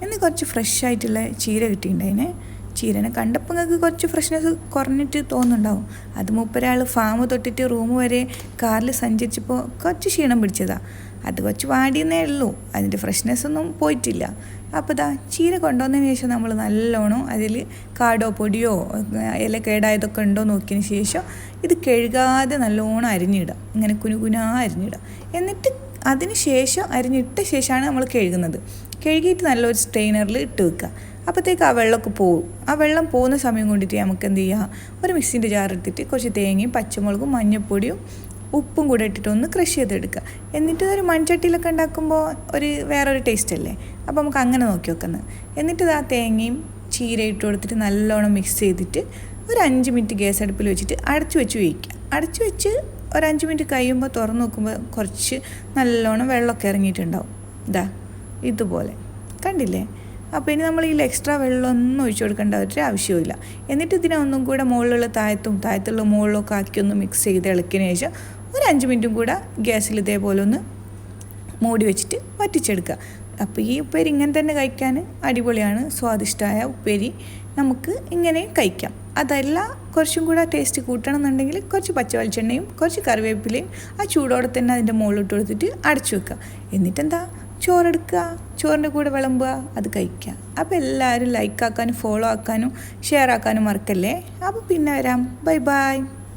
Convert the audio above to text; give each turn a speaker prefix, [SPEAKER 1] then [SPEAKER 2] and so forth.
[SPEAKER 1] ഇന്ന് കുറച്ച് ഫ്രഷ് ആയിട്ടുള്ള ചീര കിട്ടിയിട്ടുണ്ടായിനെ. ചീരനെ കണ്ടപ്പോൾ നിങ്ങൾക്ക് കുറച്ച് ഫ്രഷ്നെസ് കുറഞ്ഞിട്ട് തോന്നുന്നുണ്ടാവും. അത് മൂപ്പരാൾ ഫാം തൊട്ടിട്ട് റൂം വരെ കാറിൽ സഞ്ചരിച്ചപ്പോൾ കുറച്ച് ക്ഷീണം പിടിച്ചതാണ്. അത് കുറച്ച് വാടിയെന്നേ ഉള്ളൂ, അതിൻ്റെ ഫ്രഷ്നെസ് ഒന്നും പോയിട്ടില്ല. അപ്പോൾ ഇതാ ചീര കൊണ്ടുവന്നതിന് ശേഷം നമ്മൾ നല്ലോണം അതിൽ കാടോ പൊടിയോ ഇല കേടായതൊക്കെ ഉണ്ടോ നോക്കിയതിന് ശേഷം ഇത് കഴുകാതെ നല്ലോണം അരിഞ്ഞിടുക. ഇങ്ങനെ കുനുകുനാ അരിഞ്ഞിടുക. എന്നിട്ട് അതിന് ശേഷം അരിഞ്ഞിട്ട ശേഷമാണ് നമ്മൾ കഴുകുന്നത്. കഴുകിയിട്ട് നല്ലൊരു സ്ട്രെയിനറിൽ ഇട്ട് വെക്കുക. അപ്പോഴത്തേക്ക് ആ വെള്ളമൊക്കെ പോകും. ആ വെള്ളം പോകുന്ന സമയം കൊണ്ടിട്ട് നമുക്ക് എന്ത് ചെയ്യുക, ഒരു മിക്സിൻ്റെ ജാർ എടുത്തിട്ട് കുറച്ച് തേങ്ങയും പച്ചമുളകും മഞ്ഞൾപ്പൊടിയും ഉപ്പും കൂടെ ഇട്ടിട്ട് ഒന്ന് ക്രഷ് ചെയ്തെടുക്കുക. എന്നിട്ട് ഒരു മൺചട്ടിയിലൊക്കെ ഉണ്ടാക്കുമ്പോൾ വേറൊരു ടേസ്റ്റ് അല്ലേ. അപ്പോൾ നമുക്ക് അങ്ങനെ നോക്കി വെക്കുന്നത്. എന്നിട്ട് ആ തേങ്ങയും ചീര ഇട്ട് കൊടുത്തിട്ട് നല്ലോണം മിക്സ് ചെയ്തിട്ട് ഒരു 5 മിനിറ്റ് ഗ്യാസ് അടുപ്പിൽ വെച്ചിട്ട് അടച്ചു വെച്ച് വേവിക്കുക. അടച്ചു വെച്ച് ഒരു 5 മിനിറ്റ് കഴിയുമ്പോൾ തുറന്ന് നോക്കുമ്പോൾ കുറച്ച് നല്ലോണം വെള്ളമൊക്കെ ഇറങ്ങിയിട്ടുണ്ടാവും. ഇതുപോലെ കണ്ടില്ലേ. അപ്പോൾ ഇനി നമ്മൾ ഇതിൽ എക്സ്ട്രാ വെള്ളമൊന്നും ഒഴിച്ചു കൊടുക്കേണ്ട ഒരു ആവശ്യമില്ല. എന്നിട്ട് ഇതിനെ ഒന്നും കൂടെ മുകളിലുള്ള താഴത്തുള്ള മുകളിലൊക്കെ ആക്കി ഒന്ന് മിക്സ് ചെയ്ത് ഇളക്കിയതിന് ശേഷം ഒരു 5 മിനിറ്റും കൂടെ ഗ്യാസിൽ ഇതേപോലെ ഒന്ന് മൂടി വെച്ചിട്ട് വറ്റിച്ചെടുക്കുക. അപ്പോൾ ഈ ഉപ്പേരി ഇങ്ങനെ തന്നെ കഴിക്കാൻ അടിപൊളിയാണ്. സ്വാദിഷ്ടമായ ഉപ്പേരി നമുക്ക് ഇങ്ങനെ കഴിക്കാം. അതല്ല കുറച്ചും കൂടെ ടേസ്റ്റ് കൂട്ടണം എന്നുണ്ടെങ്കിൽ കുറച്ച് പച്ച വെളിച്ചെണ്ണയും കുറച്ച് കറിവേപ്പിലയും ആ ചൂടോടെ തന്നെ അതിൻ്റെ മുകളിലിട്ട് കൊടുത്തിട്ട് അടച്ചു വെക്കുക. എന്നിട്ടെന്താ ചോറെടുക്കുക, ചോറിൻ്റെ കൂടെ വിളമ്പുക, അത് കഴിക്കുക. അപ്പോൾ എല്ലാവരും ലൈക്ക് ആക്കാനും ഫോളോ ആക്കാനും ഷെയർ ആക്കാനും മറക്കല്ലേ. അപ്പോൾ പിന്നെ വരാം. Bye bye.